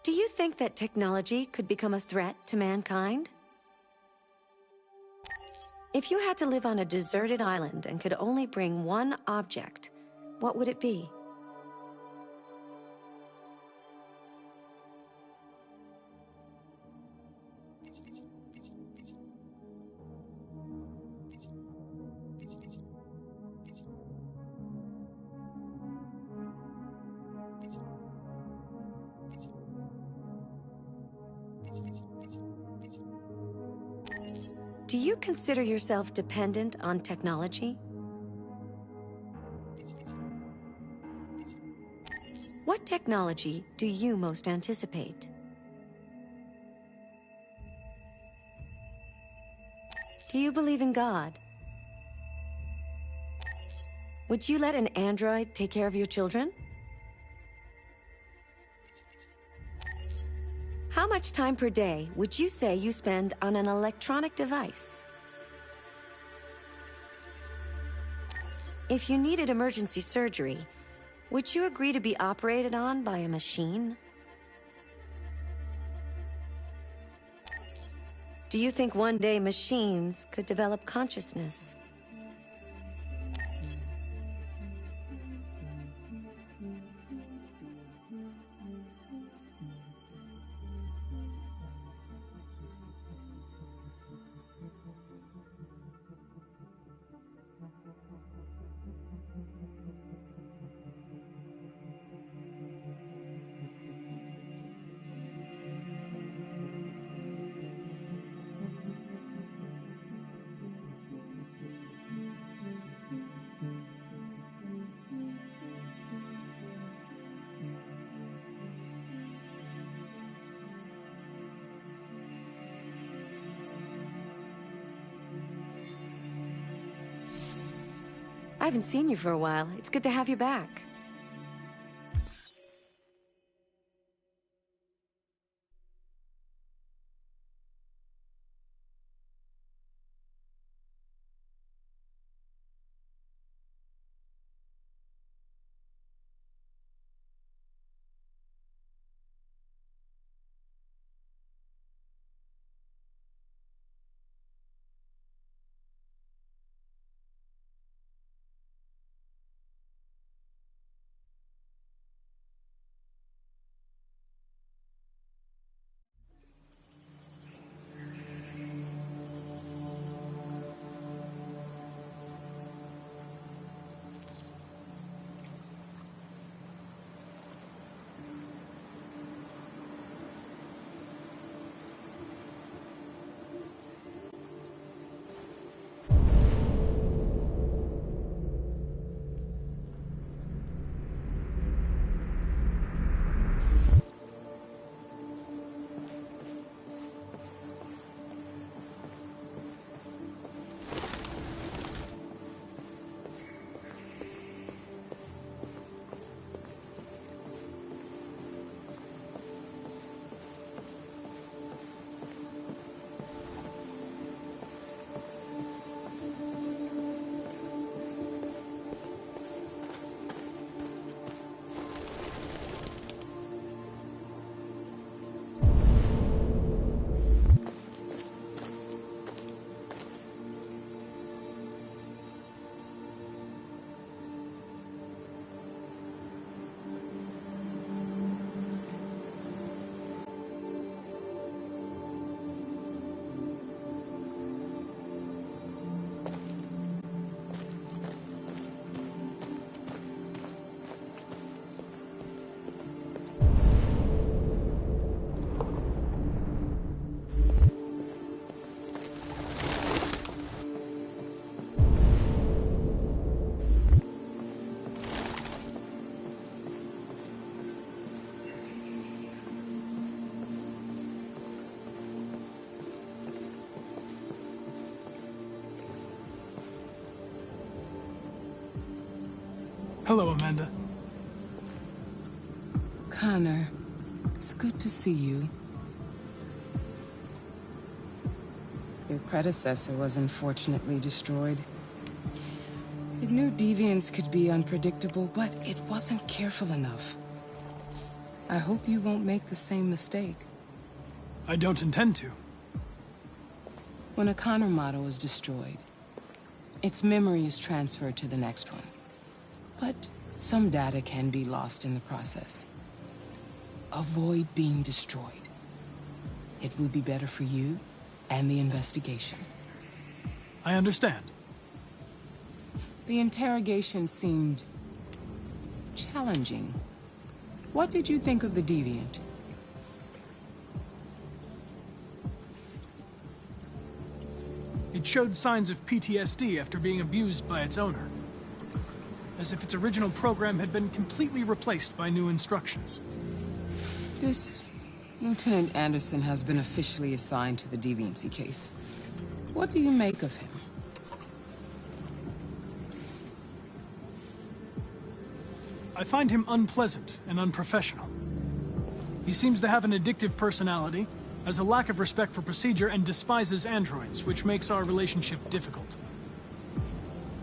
Do you think that technology could become a threat to mankind? If you had to live on a deserted island and could only bring one object, what would it be? Do you consider yourself dependent on technology? What technology do you most anticipate? Do you believe in God? Would you let an android take care of your children? How much time per day would you say you spend on an electronic device? If you needed emergency surgery, would you agree to be operated on by a machine? Do you think one day machines could develop consciousness? I haven't seen you for a while. It's good to have you back. Hello, Amanda. Connor, it's good to see you. Your predecessor was unfortunately destroyed. It knew deviants could be unpredictable, but it wasn't careful enough. I hope you won't make the same mistake. I don't intend to. When a Connor model is destroyed, its memory is transferred to the next one. But some data can be lost in the process. Avoid being destroyed. It would be better for you and the investigation. I understand. The interrogation seemed challenging. What did you think of the deviant? It showed signs of PTSD after being abused by its owner. As if its original program had been completely replaced by new instructions. This Lieutenant Anderson has been officially assigned to the deviancy case. What do you make of him? I find him unpleasant and unprofessional. He seems to have an addictive personality, has a lack of respect for procedure, and despises androids, which makes our relationship difficult.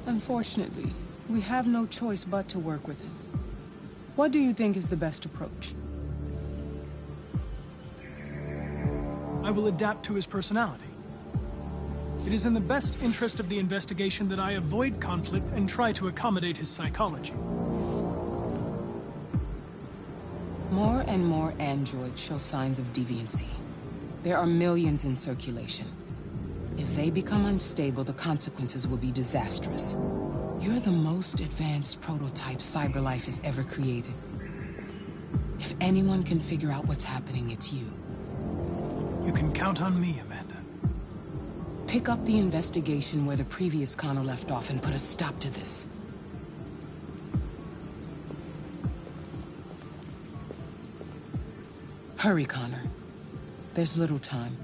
Unfortunately, we have no choice but to work with him. What do you think is the best approach? I will adapt to his personality. It is in the best interest of the investigation that I avoid conflict and try to accommodate his psychology. More and more androids show signs of deviancy. There are millions in circulation. If they become unstable, the consequences will be disastrous. You're the most advanced prototype CyberLife has ever created. If anyone can figure out what's happening, it's you. You can count on me, Amanda. Pick up the investigation where the previous Connor left off and put a stop to this. Hurry, Connor. There's little time.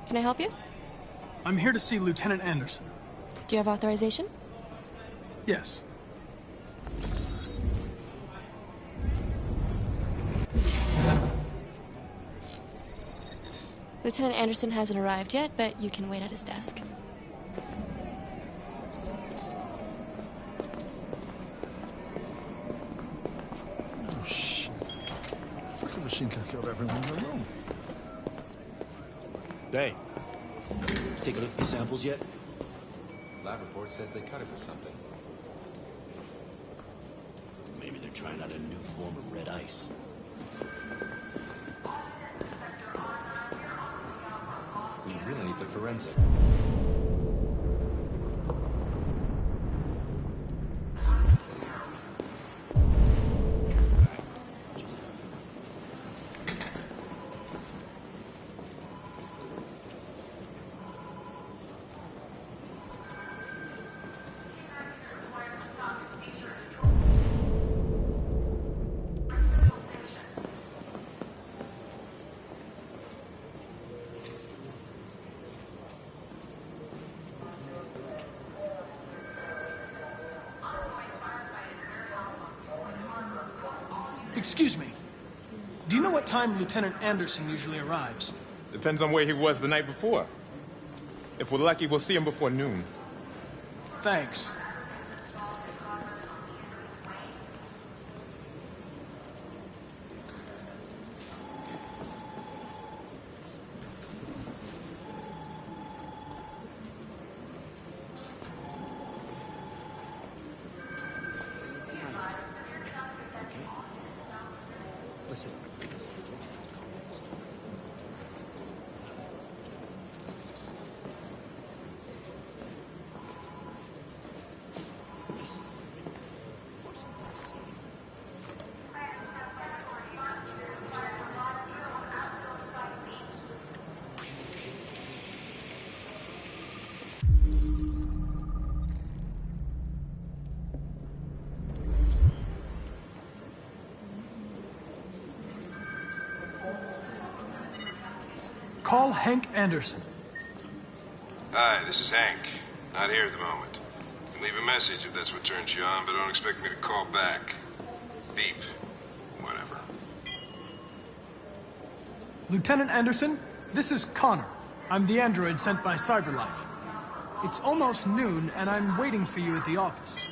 Can I help you? I'm here to see Lieutenant Anderson. Do you have authorization? Yes. Lieutenant Anderson hasn't arrived yet, but you can wait at his desk. Oh, shit. Freaking machine could have killed everyone in the room. Hey, take a look at these samples yet? Lab report says they cut it with something. Maybe they're trying out a new form of red ice. We really need the forensic. Excuse me. Do you know what time Lieutenant Anderson usually arrives? Depends on where he was the night before. If we're lucky, we'll see him before noon. Thanks. listen. Call Hank Anderson. Hi, this is Hank. Not here at the moment. You can leave a message if that's what turns you on, but don't expect me to call back. Beep. Whatever. Lieutenant Anderson, this is Connor. I'm the android sent by CyberLife. It's almost noon, and I'm waiting for you at the office.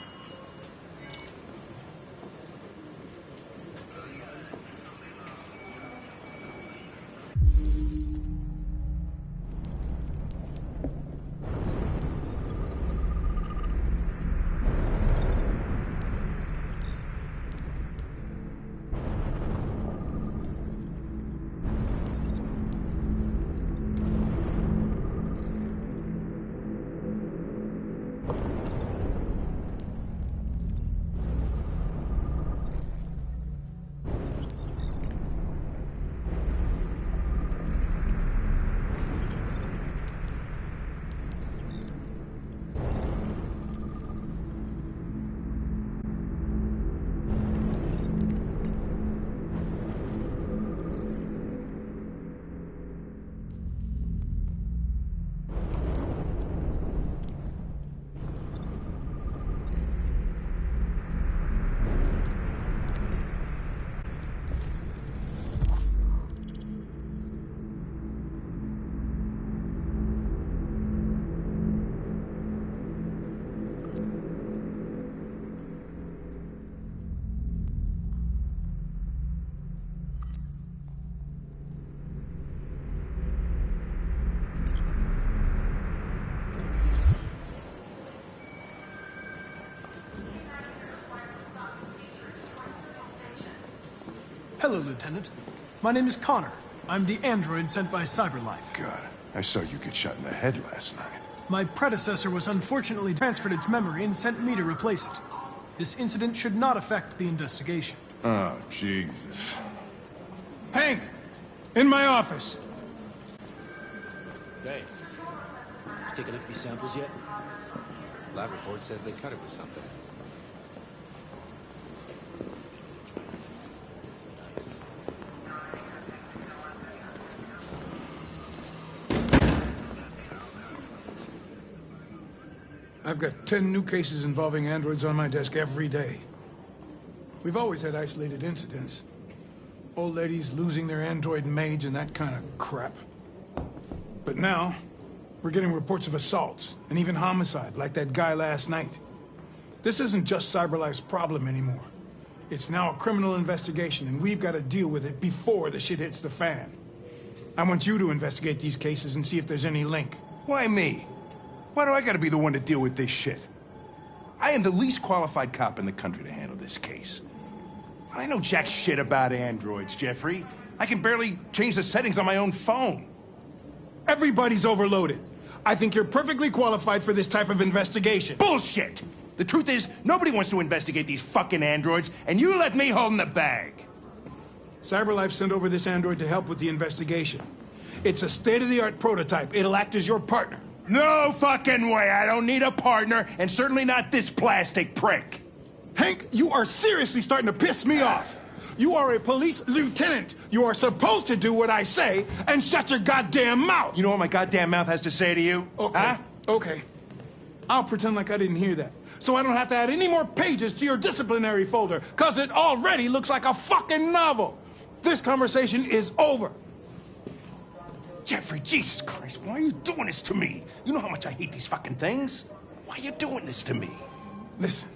Hello, Lieutenant. My name is Connor. I'm the android sent by CyberLife. God, I saw you get shot in the head last night. My predecessor was unfortunately transferred its memory and sent me to replace it. This incident should not affect the investigation. Oh, Jesus. Hank! In my office! Hey, you take a look at these samples yet? Lab report says they cut it with something. Nice. I've got 10 new cases involving androids on my desk every day. We've always had isolated incidents. Old ladies losing their android maids and that kind of crap. But now, we're getting reports of assaults and even homicide, like that guy last night. This isn't just CyberLife's problem anymore. It's now a criminal investigation, and we've got to deal with it before the shit hits the fan. I want you to investigate these cases and see if there's any link. Why me? Why do I gotta be the one to deal with this shit? I am the least qualified cop in the country to handle this case. I know jack shit about androids, Jeffrey. I can barely change the settings on my own phone. Everybody's overloaded. I think you're perfectly qualified for this type of investigation. Bullshit! The truth is, nobody wants to investigate these fucking androids, and you let me hold in the bag. CyberLife sent over this android to help with the investigation. It's a state-of-the-art prototype. It'll act as your partner. No fucking way! I don't need a partner, and certainly not this plastic prick. Hank, you are seriously starting to piss me off. You are a police lieutenant. You are supposed to do what I say and shut your goddamn mouth. You know what my goddamn mouth has to say to you? Okay, huh? okay. I'll pretend like I didn't hear that, so I don't have to add any more pages to your disciplinary folder, because it already looks like a fucking novel. This conversation is over. Jeffrey, Jesus Christ, why are you doing this to me? You know how much I hate these fucking things. Why are you doing this to me? Listen,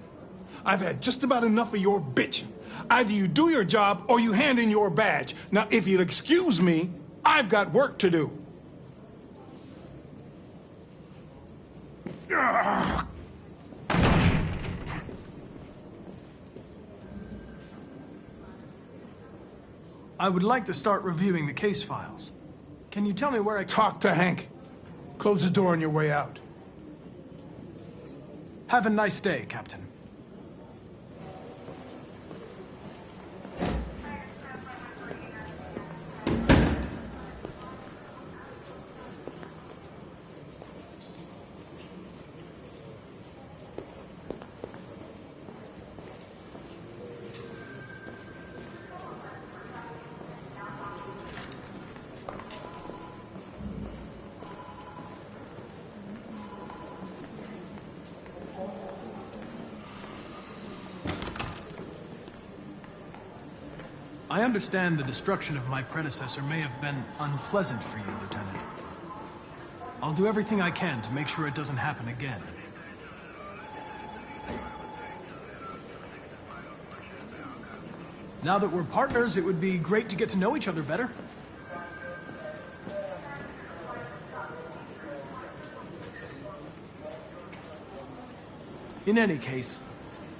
I've had just about enough of your bitching. Either you do your job or you hand in your badge. Now, if you'll excuse me, I've got work to do. I would like to start reviewing the case files. Can you tell me where I... Talk to Hank. Close the door on your way out. Have a nice day, Captain. I understand the destruction of my predecessor may have been unpleasant for you, Lieutenant. I'll do everything I can to make sure it doesn't happen again. Now that we're partners, it would be great to get to know each other better. In any case,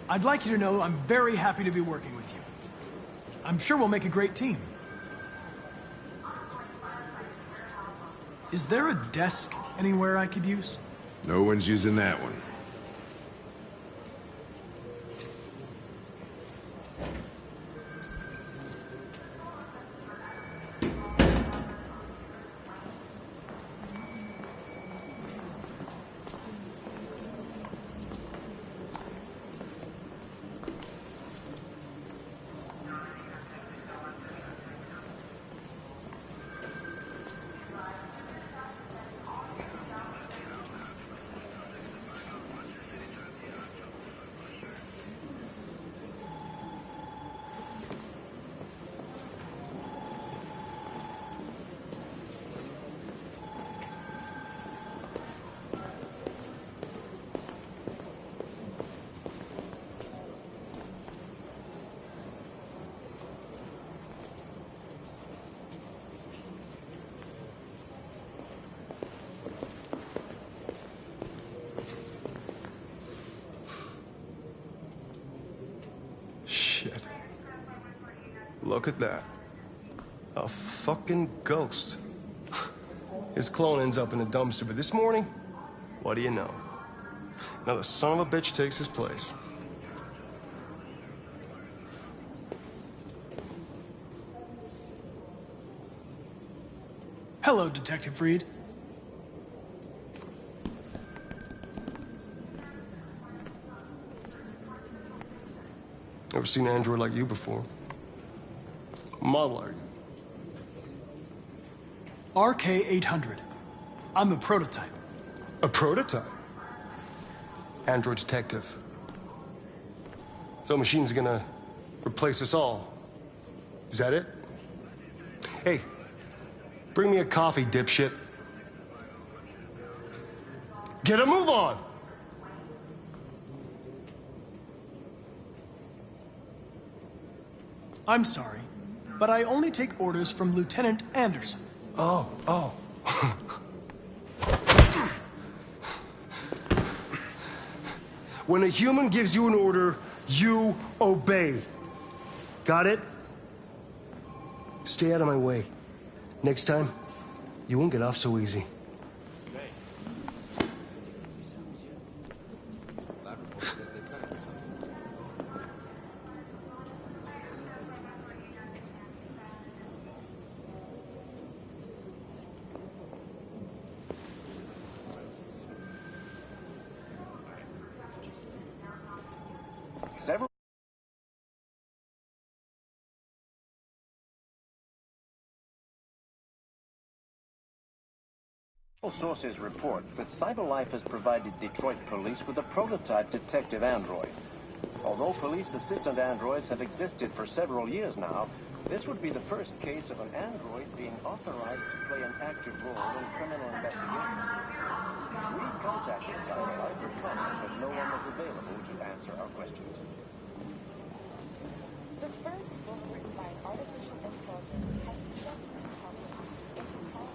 I'd like you to know I'm very happy to be working with you. I'm sure we'll make a great team. Is there a desk anywhere I could use? No one's using that one. Shit. Look at that. A fucking ghost. His clone ends up in a dumpster, but this morning, what do you know? Another son of a bitch takes his place. Hello, Detective Reed. Never seen an android like you before. Model are you? RK-800. I'm a prototype. A prototype? Android detective. So machine's gonna replace us all. Is that it? Hey, bring me a coffee, dipshit. Get a move on! I'm sorry, but I only take orders from Lieutenant Anderson. Oh. When a human gives you an order, you obey. Got it? Stay out of my way. Next time, you won't get off so easy. Several sources report that CyberLife has provided Detroit police with a prototype detective android. Although police assistant androids have existed for several years now, this would be the first case of an android being authorized to play an active role in criminal investigations. We contacted CyberLife for comment, but no one was available to answer our questions. The first book written by an artificial intelligence has just been published. It's called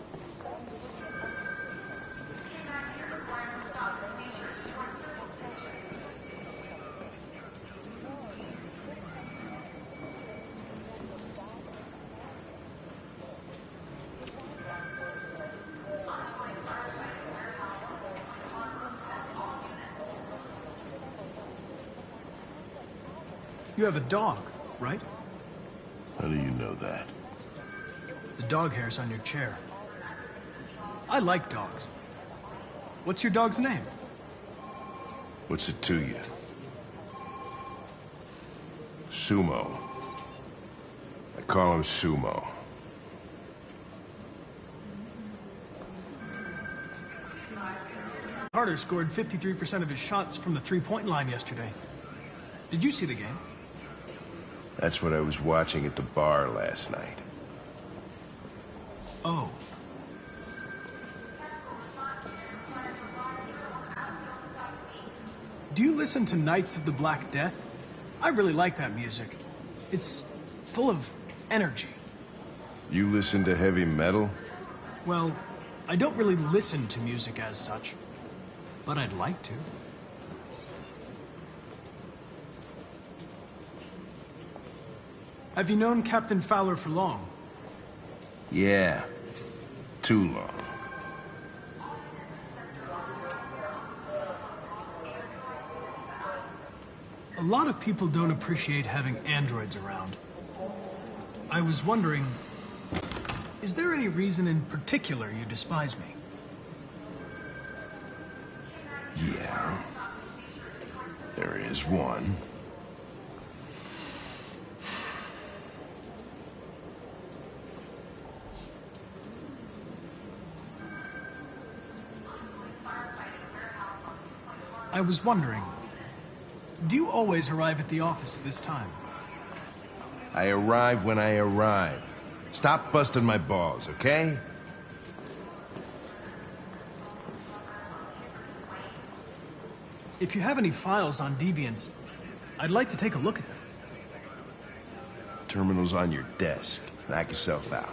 You have a dog, right? How do you know that? The dog hair's on your chair. I like dogs. What's your dog's name? What's it to you? Sumo. I call him Sumo. Carter scored 53% of his shots from the three-point line yesterday. Did you see the game? That's what I was watching at the bar last night. Oh. Do you listen to Knights of the Black Death? I really like that music. It's full of energy. You listen to heavy metal? Well, I don't really listen to music as such, but I'd like to. Have you known Captain Fowler for long? Yeah. Too long. A lot of people don't appreciate having androids around. I was wondering, is there any reason in particular you despise me? Yeah. There is one. I was wondering, do you always arrive at the office at this time? I arrive when I arrive. Stop busting my balls, okay? If you have any files on deviants, I'd like to take a look at them. Terminal's on your desk. Knock yourself out.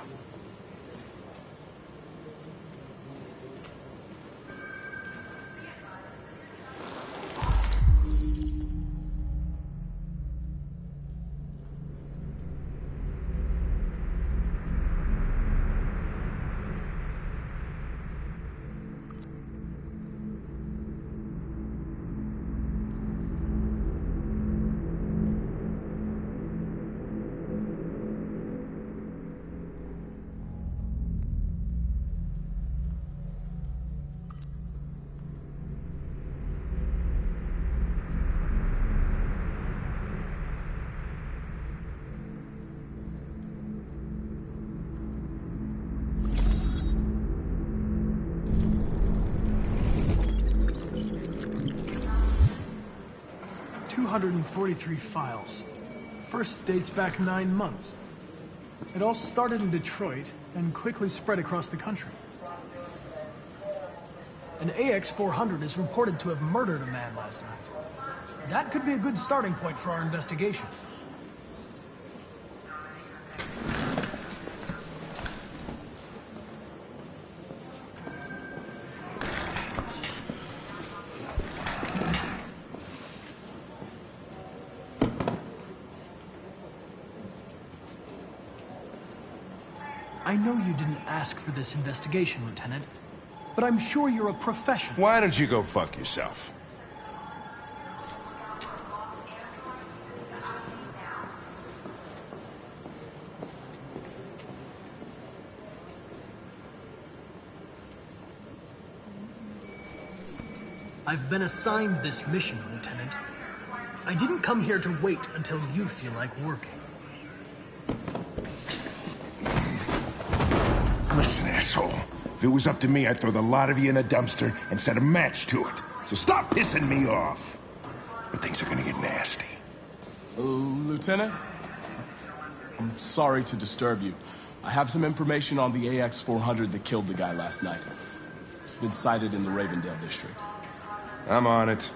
.243 files. First dates back 9 months. It all started in Detroit and quickly spread across the country. An AX-400 is reported to have murdered a man last night. That could be a good starting point for our investigation. I know you didn't ask for this investigation, Lieutenant, but I'm sure you're a professional. Why don't you go fuck yourself? I've been assigned this mission, Lieutenant. I didn't come here to wait until you feel like working. Listen, asshole. If it was up to me, I'd throw the lot of you in a dumpster and set a match to it. So stop pissing me off. Or things are gonna get nasty. Lieutenant? I'm sorry to disturb you. I have some information on the AX-400 that killed the guy last night. It's been sighted in the Ravendale district. I'm on it.